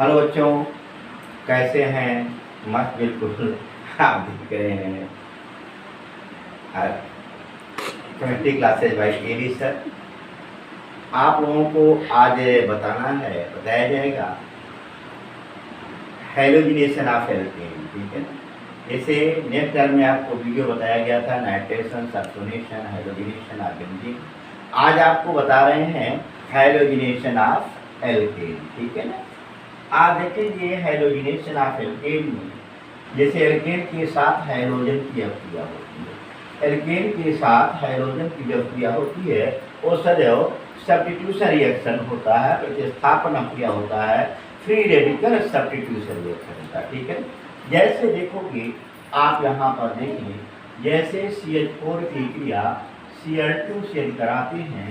Hello बच्चों, कैसे हैं? मस्त बिल्कुल आप दिख रहे हैं। Chemistry classes by AD sir. आप लोगों को आज बताया जाएगा हैलोजिनेशन ऑफ एल्केन। ठीक है, जैसे नेक्स्ट टर्म में आपको वीडियो बताया गया था nitration, substitution, halogenation of benzene. आज आपको बता रहे हैं हैलोजिनेशन ऑफ एल्केन। ठीक है ना। आप देखेंगे हैलोजिनेशन ऑफ एल्केन में जैसे एल्केन के साथ हाइड्रोजन की अभिक्रिया होती है। एल्केन के साथ हाइड्रोजन की जो अभिक्रिया होती है वो सदैव सब्स्टिट्यूशन रिएक्शन होता है, प्रतिस्थापन अभिक्रिया होता है, फ्री रेडिकल सब्स्टिट्यूशन रिएक्शन होता है। ठीक है, जैसे देखोगे आप यहाँ पर देखें, जैसे CH4 की क्रिया Cl2 से कराते हैं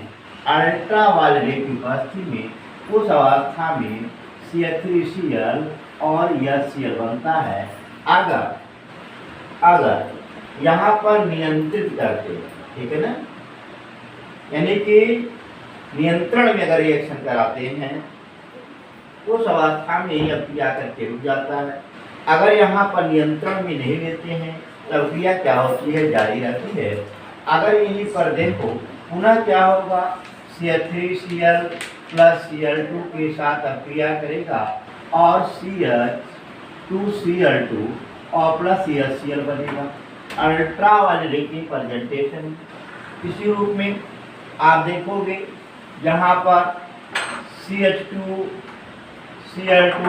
अल्ट्रा वायलेट की उपस्थिति में, उस अवस्था में CH3Cl और HCl बनता है। अगर यहाँ पर नियंत्रित करते हैं, ठीक है ना, यानी कि नियंत्रण में अगर रिएक्शन कराते हैं उस अवस्था में ही अभिक्रिया करके रुक जाता है। अगर यहाँ पर नियंत्रण में नहीं लेते हैं तो अभिक्रिया क्या होती है, जारी रहती है। अगर यहीं पर देखो पुनः क्या होगा, CH3Cl प्लस Cl2 के साथ अभिक्रिया करेगा और CH2Cl2 और प्लस HCl बनेगा। अल्ट्रा वायलेट की प्रेजेंटेशन इसी रूप में आप देखोगे, यहाँ पर CH2Cl2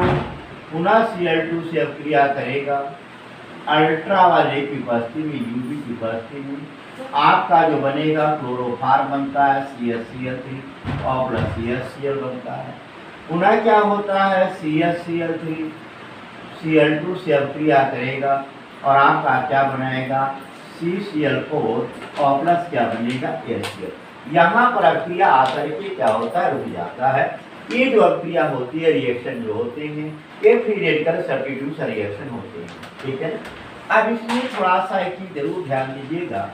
पुनः Cl2 से अभिक्रिया करेगा अल्ट्रा वायलेट की उपस्थिति में, UV की उपस्थिति में आपका जो बनेगा क्लोरोफार बनता है CHCl3 और प्लस HCl बनता है। पुनः क्या होता है, CHCl3 Cl2 से अभिक्रिया करेगा और आपका क्या बनाएगा CCl4 और प्लस क्या बनेगा HCl। यहाँ पर अभिक्रिया आकर के क्या होता है, रुक जाता है। ये जो अभिक्रिया होती है, रिएक्शन जो होते हैं, ये फ्री रेडिकल सब्स्टिट्यूशन रिएक्शन होते हैं। ठीक है, अब इसमें थोड़ा सा एक चीज जरूर ध्यान दीजिएगा,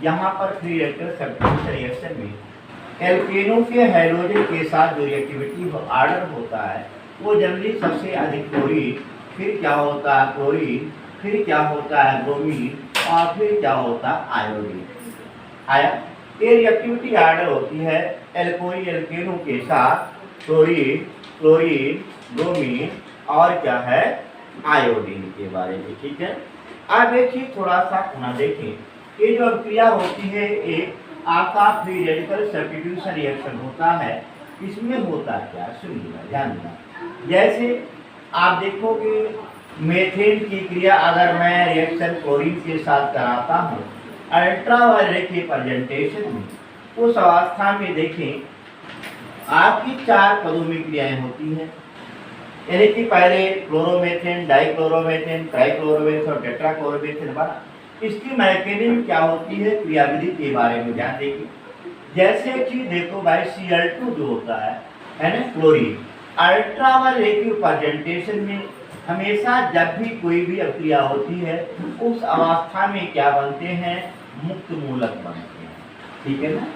यहाँ पर फ्री रेडिकल सब्स्टिट्यूशन रिएक्शन में एल्केनों के हाइड्रोजन के साथ जो रिएक्टिविटी ऑर्डर होता है वो जनरली सबसे अधिक क्लोरीन, फिर क्या होता है क्लोरीन, फिर क्या होता है ब्रोमीन और फिर क्या होता है आयोडीन। आया, ये रिएक्टिविटी ऑर्डर होती है एल्केनों के साथ क्लोरीन, ब्रोमीन और क्या है आयोडीन के बारे में। ठीक है, अब एक चीज थोड़ा सा पुनः देखें, ये जो अभिक्रिया होती है एक आपका फ्री रेडिकल सब्स्टिट्यूशन रिएक्शन होता है। इसमें होता क्या, सुनिएगा ध्यान देना। जैसे आप देखोगे मेथेन की क्रिया अगर मैं रिएक्शन क्लोरीन के साथ कराता हूँ अल्ट्रा वायलेट के प्रेजेंटेशन में, उस अवस्था में देखें आपकी 4 पदों में क्रियाएं होती हैं, यानी कि पहले क्लोरोमेथेन, डाइक्लोरोमेथेन, ट्राइक्लोरोमेथेन और टेट्राक्लोरोमेथेन बना। इसकी मैकेनिज्म क्या होती है, क्रियाविधि के बारे में ध्यान देखिए। जैसे कि देखो भाई Cl2 जो होता है ना क्लोरीन, अल्ट्रा वायलेट की प्रेजेंटेशन में हमेशा जब भी कोई भी अभिक्रिया होती है उस अवस्था में क्या बनते हैं, मुक्त मूलक बनते हैं। ठीक है ना,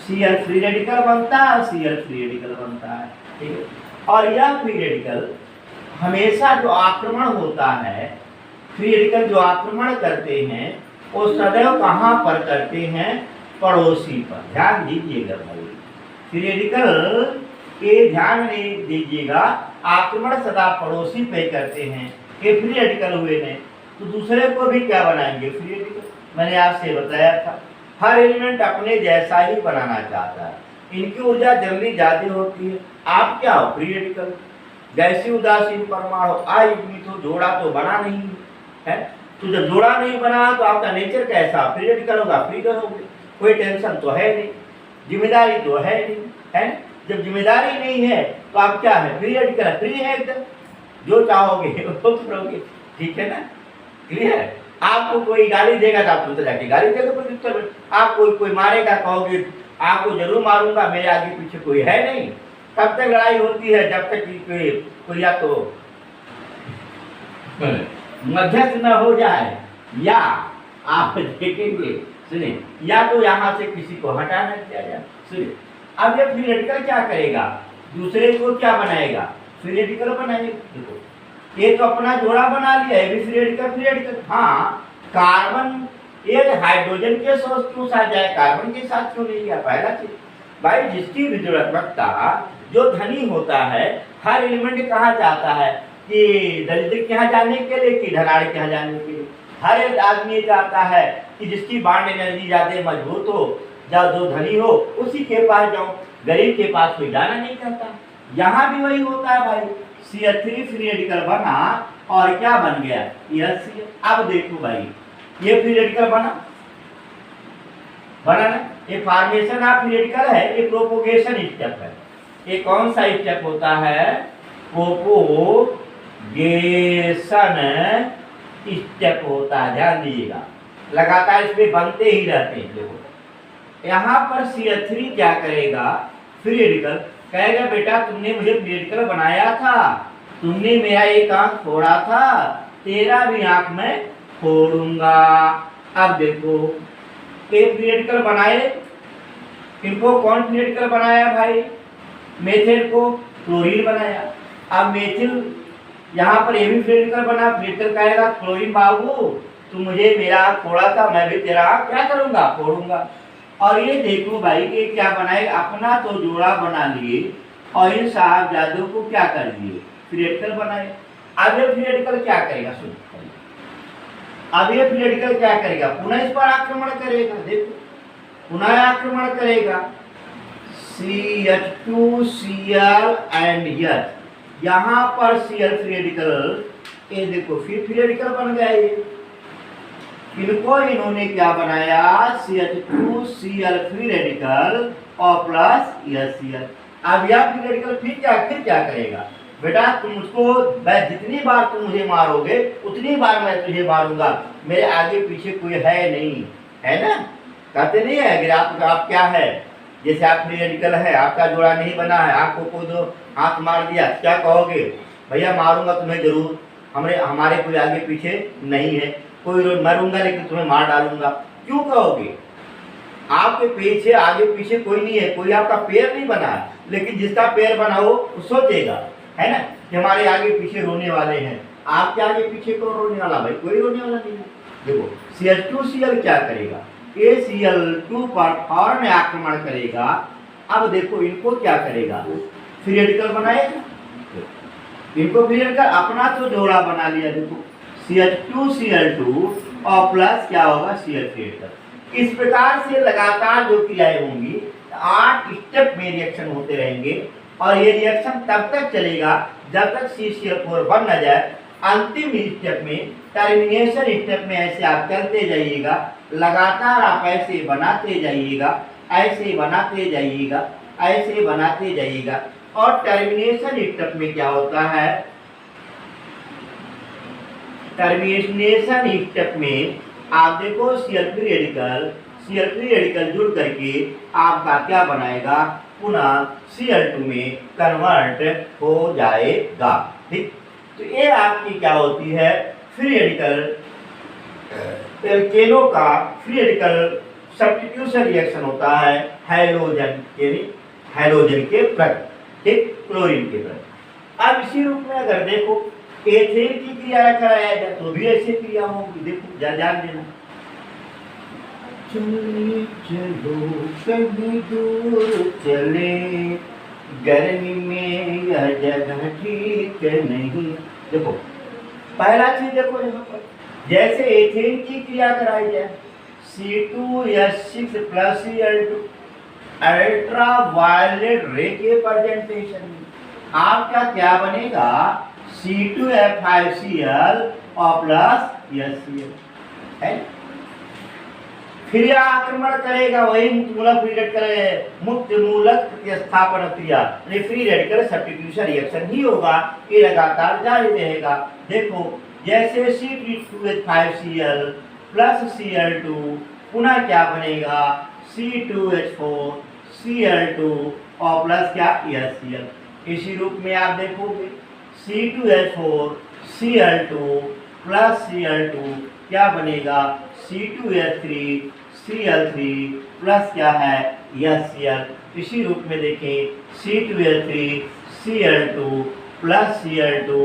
Cl फ्री रेडिकल बनता है, Cl फ्री रेडिकल बनता है। ठीक है, और यह फ्री रेडिकल हमेशा जो आक्रमण होता है, फ्री रेडिकल जो आक्रमण करते हैं वो सदैव कहाँ पर करते हैं, पड़ोसी पर। ध्यान दीजिएगा भाई, फ्री रेडिकल के ध्यान नहीं दीजिएगा, आक्रमण सदा पड़ोसी पे करते हैं। ये फ्री रेडिकल हुए ने तो दूसरे को भी क्या बनाएंगे, फ्री रेडिकल। मैंने आपसे बताया था हर एलिमेंट अपने जैसा ही बनाना चाहता है, इनकी ऊर्जा जल्दी ज्यादा होती है। आप क्या हो, फ्री रेडिकल। गैसीय उदासीन परमाणु तो जोड़ा तो बना नहीं है, तो जब जोड़ा नहीं बना तो आपका नेचर कैसा, फ्री रेडिकल होगा, फ्री रहोगे, कोई टेंशन तो है नहीं, जिम्मेदारी तो है नहीं, है। जब जिम्मेदारी नहीं है तो आप क्या है, फ्री रेडिकल, फ्री है एकदम, जो चाहोगे वो करोगे। ठीक है ना, क्लियर है। आपको कोई गाली देगा तो आप तो जाके गाली देगा, कोई दिक्कत। आप कोई मारेगा, कहोगे आपको जरूर मारूंगा, मेरे आगे पीछे कोई है नहीं। तब तक लड़ाई होती है जब तक कोई या तो मध्यस्थ न हो जाए, या आप देखेंगे सुनिए, या तो यहाँ से किसी को हटाना किया जाए। सुनिए, अब ये फ्री रेडिकल क्या करेगा, दूसरे को क्या बनाएगा, फ्री रेडिकल बनाएगा। देखो ये तो अपना जोड़ा बना लिया, ये भी फ्री रेडिकल। हाँ, कार्बन ये हाइड्रोजन के साथ जाए, कार्बन के साथ क्यों नहीं गया? पहला चीज भाई, जिसकी विद्युदात्मकता जो धनी होता है, हर एलिमेंट कहाँ जाता है कि दरिद्र के यहाँ जाने के लिए कि धनाढ़ के यहाँ जाने के लिए। हर एक आदमी चाहता है कि जिसकी बांड एनर्जी ज्यादा मजबूत हो, जो धनी हो उसी के पास जाऊं, गरीब के पास कोई जाना नहीं चाहता। यहाँ भी वही होता है भाई, CH3 फ्री रेडिकल बना और क्या बन गया? यह। अब देखो भाई, ये फ्री रेडिकल बना ना, ये फॉर्मेशन ऑफ फ्री रेडिकल है, ये प्रोपोगेशन स्टेप है। ये कौन सा स्टेप होता है? प्रोपोगेशन स्टेप होता है, ध्यान दीजिएगा, लगातार इसमें बनते ही रहते हैं। देखो यहाँ पर CH3 क्या करेगा? फ्री रेडिकल कहेगा बेटा तुमने मुझे फ्री रेडिकल बनाया था, तुमने मेरा एक आंख फोड़ा था, तेरा भी आंख मैं फोड़ूंगा। अब देखो ये फ्री रेडिकल बनाए, इनको कौन फ्री रेडिकल बनाया भाई? मेथिल को क्लोरीन बनाया। अब मेथिल यहाँ पर ये भी फ्री रेडिकल बना, फ्री रेडिकल कहेगा क्लोरीन बाबू तू मुझे मेरा आंख फोड़ा था, मैं भी तेरा आंख क्या करूंगा? फोड़ूंगा। और ये देखो भाई कि क्या बनाएगा? अपना तो जोड़ा बना लिए और इन साहबजादों को क्या कर दिए? फ्री रेडिकल बनाए। अब ये फ्री रेडिकल क्या करेगा? सुन, अब ये फ्री रेडिकल क्या करेगा? पुनः इस पर आक्रमण करेगा। देखो पुनः आक्रमण करेगा, CH2Cl एंड H, यहाँ पर Cl फ्री रेडिकल, ये देखो फिर फ्री रेडिकल बन गया। ये इनको इन्होंने क्या बनाया? CH2Cl फ्री रेडिकल और प्लस HCl। अब यह फ्री रेडिकल फिर क्या करेगा? बेटा तुम उसको जितनी बार तुम मुझे मारोगे उतनी बार मैं तुझे मारूंगा, मेरे आगे पीछे कोई है नहीं, है ना? कहते नहीं है अगर आप क्या है, जैसे आप फ्री रेडिकल है, आपका जोड़ा नहीं बना है, आपको कोई दो हाथ मार दिया, क्या कहोगे? भैया मारूंगा तुम्हें जरूर, हमारे कोई आगे पीछे नहीं है, कोई मरूंगा लेकिन तुम्हें मार डालूंगा, क्यों कहोगे? आपके पीछे आगे पीछे कोई नहीं है, कोई आपका पैर नहीं बना है, लेकिन जिसका पैर बना हो वो सोचेगा, है ना, कि हमारे आगे पीछे रोने वाले हैं। आपके आगे पीछे कौन रोने वाला? भाई कोई रोने वाला नहीं है। देखो CH2Cl क्या करेगा? ये Cl2 पर फौरन आक्रमण करेगा। अब देखो इनको क्या करेगा? फ्री रेडिकल बनाएगा। इनको फ्री रेडिकल अपना तो जोड़ा बना लिया। देखो CH2Cl2 और प्लस क्या होगा? Cl free radical. इस प्रकार से लगातार जो क्रियाएं होंगी 8 स्टेप में रिएक्शन होते रहेंगे और ये रिएक्शन तब तक चलेगा जब तक CCl4 बन न जाए। अंतिम स्टेप में, टर्मिनेशन स्टेप में ऐसे आप चलते जाइएगा, लगातार आप ऐसे बनाते जाइएगा, ऐसे बनाते जाइएगा, ऐसे बनाते जाइएगा। और टर्मिनेशन स्टेप में क्या होता है? टर्मिनेशन स्टेप में आप देखो Cl फ्री रेडिकल जुड़ करके आपका क्या बनाएगा? पुनः Cl2 में कन्वर्ट हो जाएगा। ठीक, तो ये आपकी क्या होती है? फ्री रेडिकल एल्केनो का फ्री रेडिकल सब्स्टिट्यूशन रिएक्शन होता है हैलोजन के प्रति, ठीक, क्लोरीन के प्रति। अब इसी रूप में अगर देखो एथेन की क्रिया कराया जाए तो भी ऐसी क्रिया होगी। देखो जान देना, चले चलो कहीं दूर चले, गर्मी में यह जगह ठीक नहीं। देखो पहला चीज देखो यहाँ पर, जैसे एथेन की क्रिया कराई जाए C2H6 plus Cl2 ultra violet रे के प्रेजेंटेशन में आपका क्या बनेगा? C2H5Cl और प्लस HCl है। फिर आक्रमण करेगा वही मुक्त मूलक प्रतिस्थापन क्रिया, फ्री रेडिकल सब्स्टिट्यूशन रिएक्शन ही होगा, ये लगातार जारी रहेगा। देखो जैसे C2H5Cl प्लस Cl2 पुनः क्या बनेगा? C2H4 Cl2 और प्लस क्या? HCl। इसी रूप में आप देखोगे C2H4 Cl2 प्लस Cl2 क्या बनेगा? C2H3 Cl3 प्लस क्या है? HCl। इसी रूप में देखें C2H3 Cl2 plus Cl2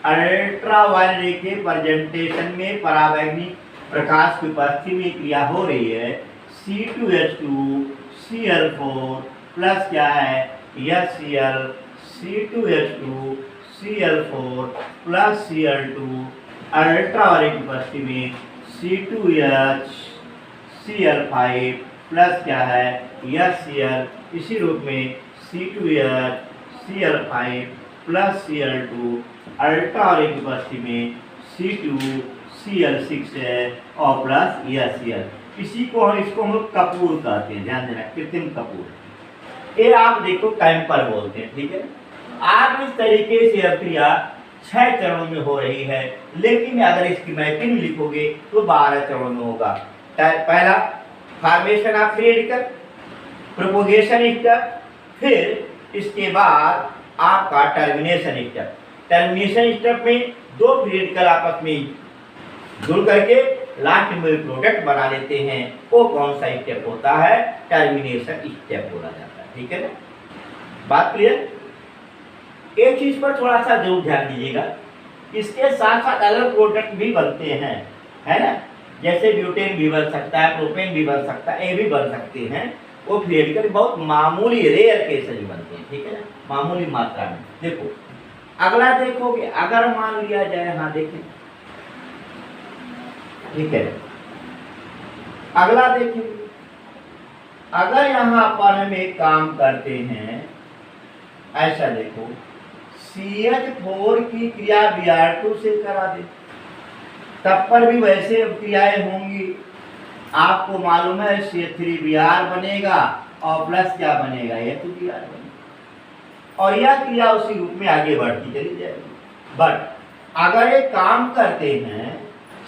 ultraviolet रे के प्रेजेंटेशन में पराबैंगनी प्रकाश की उपस्थिति में क्रिया हो रही है। C2H2 Cl4 प्लस क्या है HCl C2H2 Cl4 plus Cl2 ultraviolet की उपस्थिति में C2H Cl5 प्लस क्या है HCl, इसी रूप में C2H Cl5 plus Cl2 ultraviolet की उपस्थिति में C2 Cl6 है और प्लस HCl। इसको हम लोग कपूर कहते हैं, ध्यान देना, कृत्रिम कपूर। ये आप देखो कैंपर बोलते हैं, ठीक है। आप इस तरीके से यह क्रिया 6 चरणों में हो रही है, लेकिन अगर इसकी मैपिंग लिखोगे तो 12 चरणों में होगा। पहला formation of free radical, propagation step, फिर इसके बाद आपका टर्मिनेशन स्टेप। टर्मिनेशन स्टेप में 2 फ्री रेडिकल आपस में जुड़ करके लास्ट में प्रोडक्ट बना लेते हैं। वो कौन सा स्टेप होता है? टर्मिनेशन स्टेप बोला जाता है, ठीक है ना। बात क्लियर? एक चीज पर थोड़ा सा जरूर ध्यान दीजिएगा, इसके साथ साथ अलग प्रोडक्ट भी बनते हैं, है ना। जैसे ब्यूटेन भी बन सकता है, प्रोपेन भी बन सकता है, ये भी बन सकते हैं। वो फ्री रेडिकल बहुत मामूली रेयर केसेस में बनते हैं, ठीक है ना, मामूली मात्रा में। देखो अगला देखोगे, अगर मान लिया जाए, हाँ देखें, ठीक है। अगला देखिए, अगर यहाँ पर हम एक काम करते हैं, ऐसा देखो, CH4 की क्रिया Br2 से करा दे, तब पर भी वैसे क्रियाएं होंगी। आपको मालूम है CH3Br बनेगा और प्लस क्या बनेगा, H2Br बनेगा, और यह क्रिया उसी रूप में आगे बढ़ती चली जाएगी। बट अगर एक काम करते हैं,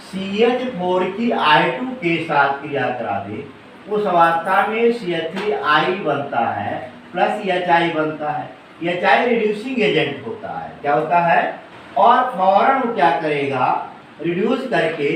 CH4 की I2 के साथ क्रिया करा दे, उस अवस्था में CH3I बनता है प्लस HI बनता है। HI रिड्यूसिंग एजेंट होता है, क्या होता है, और फौरन वो क्या करेगा, रिड्यूस करके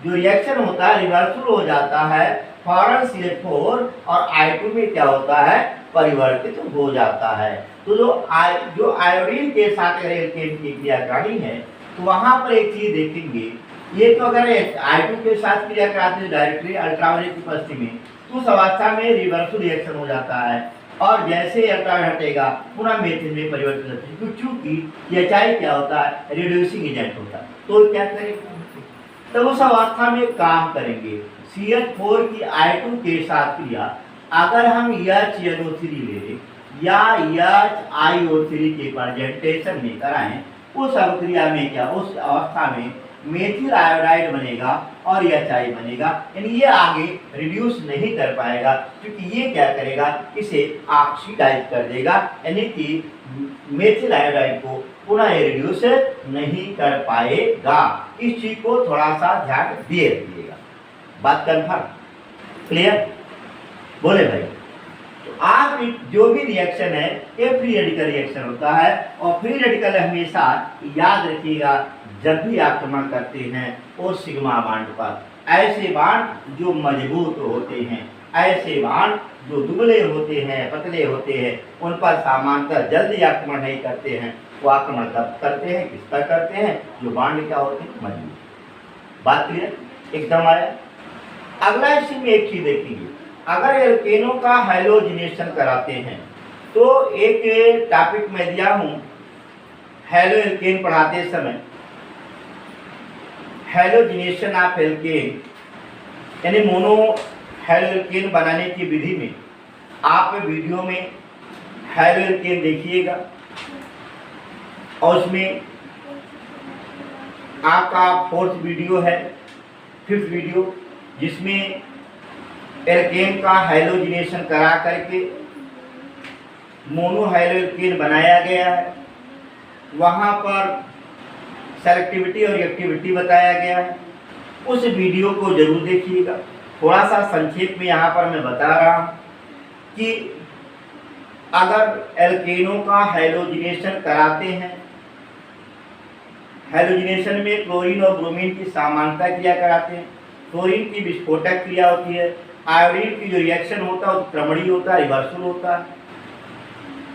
जो रिएक्शन होता है रिवर्सल हो जाता है, फौरन CH4 और I2 में क्या होता है, परिवर्तित हो जाता है। तो जो आयोडीन के साथ एल्केन की क्रिया करानी है, तो वहां पर एक चीज देखेंगे, ये तो अगर I2 के साथ क्रिया कराते हैं डायरेक्टली अल्ट्रावायलेट की उपस्थिति में, तो उस अवस्था में रिवर्सल रिएक्शन हो जाता है, और जैसे अल्ट्रावायलेट हटेगा पुनः मेथिल में परिवर्तित होता है, क्योंकि HI क्या होता है, रिड्यूसिंग एजेंट होता है। तो क्या करेंगे, तब उस अवस्था में काम करेंगे। CH4 की I2 के साथ क्रिया अगर हम HNO3 ले लें या HIO3 के प्रेजेंटेशन में कराएं, उस अभिक्रिया में क्या, उस अवस्था में मेथिल आयोडाइड बनेगा और HI बनेगा, यानी ये आगे रिड्यूस नहीं कर पाएगा, क्योंकि ये क्या करेगा, इसे ऑक्सीडाइज कर देगा, यानी कि मेथिल आयोडाइड को पुनः रिड्यूस नहीं कर पाएगा। इस चीज को थोड़ा सा ध्यान दे दीजिएगा। बात कंफर्म, क्लियर? बोले भाई। तो आप जो भी रिएक्शन है ये फ्री रेडिकल रिएक्शन होता है, और फ्री रेडिकल हमेशा याद रखिएगा, जब भी आक्रमण करते हैं वो सिग्मा बांड पर, ऐसे बांड जो मजबूत होते हैं, ऐसे बांड जो दुबले होते हैं, पतले होते हैं, उन पर सामान्यतः जल्दी आक्रमण नहीं करते हैं। वो आक्रमण कब करते हैं, किस पर करते हैं, जो बांड क्या होते हैं, मजबूत। बात क्लियर, एकदम आया। अगला इसी में एक चीज देखेंगे, अगर एल्केनों का हैलोजिनेशन कराते हैं, तो एक टॉपिक में दिया हूं, हैलो एल्केन पढ़ाते समय हैलोजिनेशन ऑफ एल्केन, यानी मोनो हैलो एल्केन बनाने की विधि में आप वीडियो में हैलो एल्केन देखिएगा, और उसमें आपका 4th वीडियो है, 5th वीडियो, जिसमें एल्केन का हैलोजिनेशन करा करके मोनो हैलो एल्केन बनाया गया है। वहाँ पर सेलेक्टिविटी और रिएक्टिविटी बताया गया है। उस वीडियो को जरूर देखिएगा। थोड़ा सा संक्षेप में यहाँ पर मैं बता रहा हूँ कि अगर एल्केनों का हैलोजिनेशन कराते हैं, हैलोजिनेशन में क्लोरीन और ब्रोमीन की समानता क्रिया कराते हैं, क्लोरीन की विस्फोटक क्रिया होती है, आयोडीन की जो रिएक्शन होता है वो क्रमणी होता है, रिवर्सल होता है,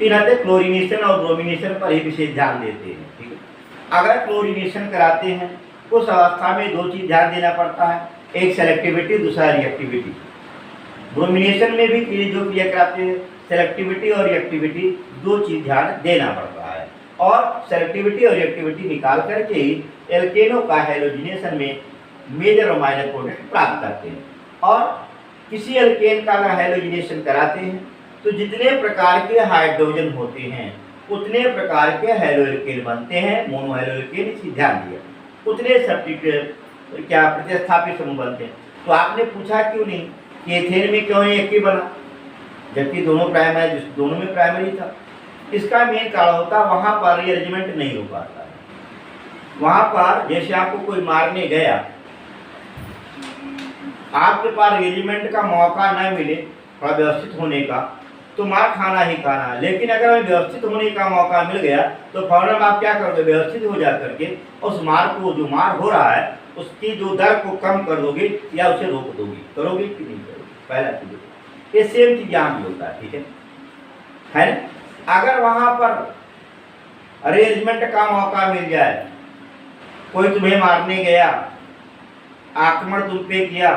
इन्हें क्लोरीनेशन और ब्रोमिनेशन पर ही विशेष ध्यान देते हैं। ठीक है, अगर क्लोरीनेशन कराते हैं उस अवस्था में दो चीज ध्यान देना पड़ता है, एक सेलेक्टिविटी, दूसरा रिएक्टिविटी। ब्रोमिनेशन में भी जो क्रिया कराते हैं सेलेक्टिविटी और रिएक्टिविटी दो चीज ध्यान देना पड़ता है, और सेलेक्टिविटी और रिएक्टिविटी निकाल करके ही एल्केनों का हैलोजिनेशन में मेजर और माइनर प्रोडक्ट प्राप्त करते हैं। और किसी एल्केन का अगर हैलोजिनेशन कराते हैं तो जितने प्रकार के हाइड्रोजन होते हैं उतने प्रकार के हैलोएल्केन बनते हैं, मोनो हैलोएल्केन, इसकी ध्यान दिया, उतने सब्स्टिट्यूट क्या प्रतिस्थापित समूह बनते हैं। तो आपने पूछा क्यों नहीं कि एथेन में क्यों एक ही बना जबकि दोनों प्राइमरी, दोनों में प्राइमरी था। इसका मेन कारण होता है वहां पर रीअरेंजमेंट नहीं हो पाता है। वहां पर जैसे आपको कोई मारने गया, आपके पास रीअरेंजमेंट का मौका न मिले थोड़ा व्यवस्थित होने का, तो मार खाना ही खाना है। लेकिन अगर व्यवस्थित होने का मौका मिल गया तो फौरन आप क्या करोगे, व्यवस्थित हो जा करके उस मार को, जो मार हो रहा है उसकी जो दर को कम कर दोगे या उसे रोक दोगे। करोगे कि नहीं करोगे, पहला चीज। ये सेम चीज यहाँ भी होता है। ठीक है ना? अगर वहां पर अरेंजमेंट का मौका मिल जाए, कोई तुम्हें मारने गया, आक्रमण तुम पे किया,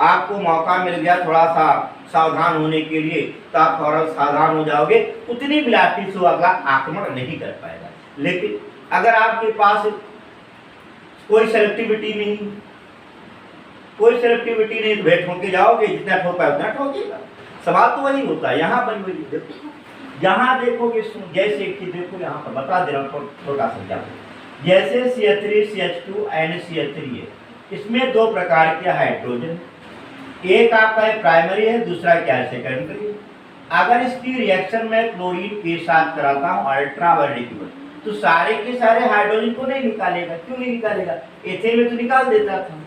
आपको मौका मिल गया थोड़ा सा सावधान होने के लिए, तो आप फौरन सावधान हो जाओगे, उतनी बिलाटी से अगला आक्रमण नहीं कर पाएगा। लेकिन अगर आपके पास कोई सेलेक्टिविटी नहीं, कोई सेलेक्टिविटी नहीं, तो भाई ठोके जाओगे, जितना ठोका उतना ठोकेगा। सवाल तो वही होता है यहाँ पर। वही देखो, यहाँ देखोगे, जैसे एक चीज देखो, यहाँ पर बता दे रहा हूँ छोटा सा एग्जाम्पल। जैसे CH3 CH2 NCH3 है, इसमें दो प्रकार के हाइड्रोजन, एक आपका प्राइमरी है, दूसरा क्या है, सेकेंडरी है। अगर इसकी रिएक्शन में क्लोरीन के साथ कराता हूँ अल्ट्रावायलेट, तो सारे के सारे हाइड्रोजन को नहीं निकालेगा। क्यों नहीं निकालेगा? एथेन में तो निकाल देता था,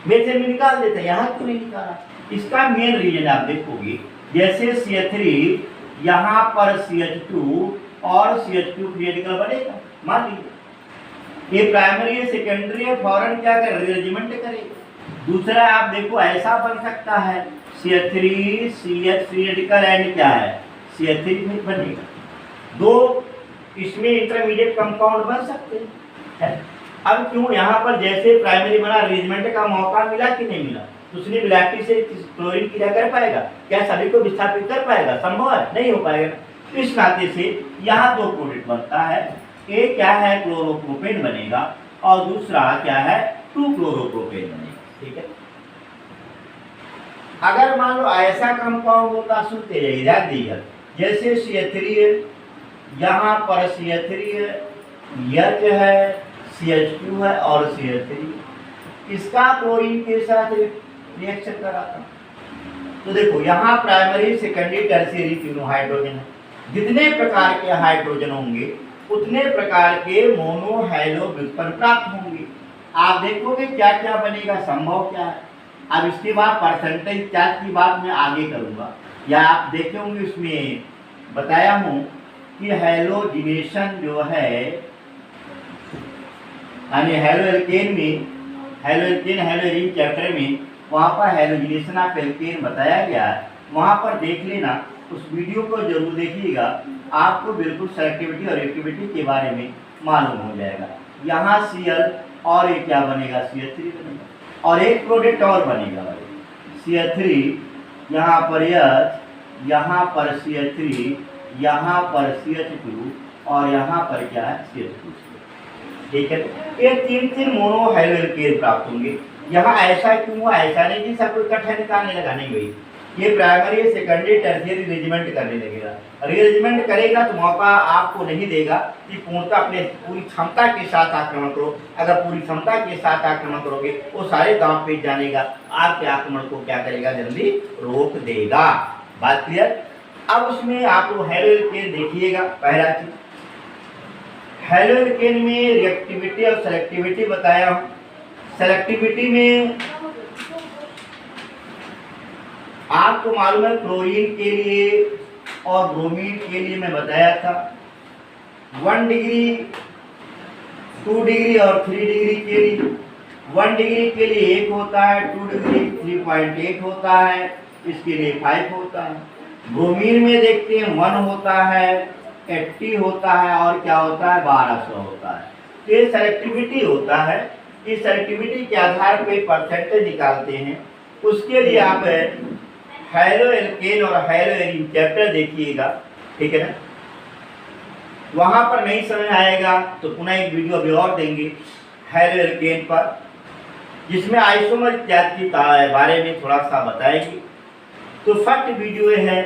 मेथेन में निकाल देता, यहाँ क्यों नहीं निकाला? इसका मेन रीजन आप देखोगे, जैसे CH3 यहाँ पर CH2 और CH2 रेडिकल बनेगा, मान लीजिए ये प्राइमरी है, सेकेंडरी है, फौरन क्या कर रीअरेंजमेंट करेगा। दूसरा आप देखो ऐसा बन सकता है CH3 CH3 रेडिकल एंड क्या है CH3 में बनेगा, दो इसमें इंटरमीडिएट कंपाउंड बन सकते हैं। अब क्यों यहाँ पर जैसे प्राइमरी बना, रीअरेंजमेंट का मौका मिला कि नहीं मिला, दूसरी बिलाटी से क्लोरीन क्रिया कर पाएगा क्या, सभी को विस्थापित कर पाएगा? संभव है, नहीं हो पाएगा। इस नाते से यहाँ दो प्रोडक्ट बनता है, एक क्या है क्लोरोप्रोपेन बनेगा और दूसरा क्या है 2-क्लोरोप्रोपेन बनेगा। ठीक है, अगर मान लो ऐसा कंपाउंड होता, सुनते रहिए, ध्यान दीजिए, जैसे CH3 है, यहाँ पर CH3 है, यह जो है CH2 है और CH3, इसका क्लोरीन के साथ रिएक्शन कराता, तो देखो यहाँ प्राइमरी, सेकेंडरी, टर्शियरी तीनों हाइड्रोजन है। जितने प्रकार के हाइड्रोजन होंगे उतने प्रकार के मोनो हैलो व्युत्पन्न प्राप्त होंगे। आप देखोगे क्या क्या बनेगा, संभव क्या है। अब इसके बाद परसेंटेज चार्ज की बात मैं आगे करूंगा, या आप देखे होंगे उसमें बताया हूं कि हैलोजिनेशन जो है, यानी हैलोएल्केन में, हैलोएल्केन हैलोएरिन चैप्टर में वहाँ पर हैलोजिनेशन ऑफ एल्केन बताया गया है, वहाँ पर देख लेना, उस वीडियो को जरूर देखिएगा, आपको बिल्कुल सेलेक्टिविटी और रिएक्टिविटी के बारे में मालूम हो जाएगा। यहाँ Cl और एक क्या बनेगा, CH3 बनेगा, और एक प्रोडक्ट और बनेगा CH3, यहाँ पर H, यहाँ पर CH3, यहाँ पर CH2 और यहाँ पर क्या है CH2। ठीक है, ये तीन मोनो हैलोएल्केन प्राप्त होंगे। यहाँ ऐसा क्यों हुआ, ऐसा नहीं कि सब कुछ इकट्ठा निकालने लगा, नहीं भाई, ये प्राइमरी, सेकेंडरी, टर्शियरी रीअरेंजमेंट करने लगेगा। रीअरेंजमेंट करेगा तो मौका आपको नहीं देगा कि पूर्णतः अपने पूरी क्षमता के साथ आक्रमण करो। अगर पूरी क्षमता के साथ आक्रमण करोगे वो सारे दांव पे जानेगा, आपके आक्रमण को क्या करेगा, जल्दी रोक देगा। बात क्लियर? अब उसमें आप लोग हैलोएल्केन देखिएगा। पहला चीज, हैलोएल्केन में रिएक्टिविटी और सेलेक्टिविटी बताया हूं। सेलेक्टिविटी में आपको मालूम है क्लोरीन के लिए और ब्रोमीन के लिए मैं बताया था 1 डिग्री, 2 डिग्री और 3 डिग्री के लिए। 1 डिग्री के लिए 1 होता है, 2 डिग्री 3.8 होता है, इसके लिए 5 होता है। ब्रोमीन में देखते हैं 1 होता है, 80 होता है और क्या होता है 1200 होता है। तो ये सेलेक्टिविटी होता है। इस सेलेक्टिविटी के आधार पर परसेंटेज निकालते हैं। उसके लिए आप हैलो एल्केन और हैलो एरीन चैप्टर देखिएगा, ठीक है ना। वहाँ पर नहीं समझ आएगा तो पुनः एक वीडियो अभी और देंगे हैलो एल्केन पर, जिसमें आइसोमर इत्यादि के बारे में थोड़ा सा बताएंगे। तो फर्स्ट वीडियो है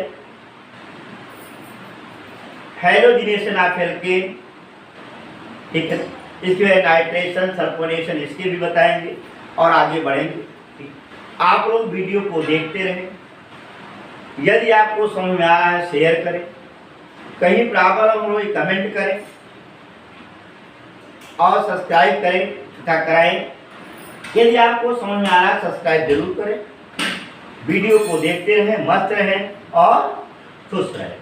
हैलोजिनेशन ऑफ एल्केन, ठीक है। इसके नाइट्रेशन, सल्फोनेशन इसके भी बताएंगे और आगे बढ़ेंगे। आप लोग वीडियो को देखते रहें। यदि आपको समझ में आया है शेयर करें, कहीं प्रॉब्लम हो कमेंट करें और सब्सक्राइब करें तथा कराएं। यदि आपको समझ में आ रहा है सब्सक्राइब जरूर करें। वीडियो को देखते रहें, मस्त रहें और खुश रहें।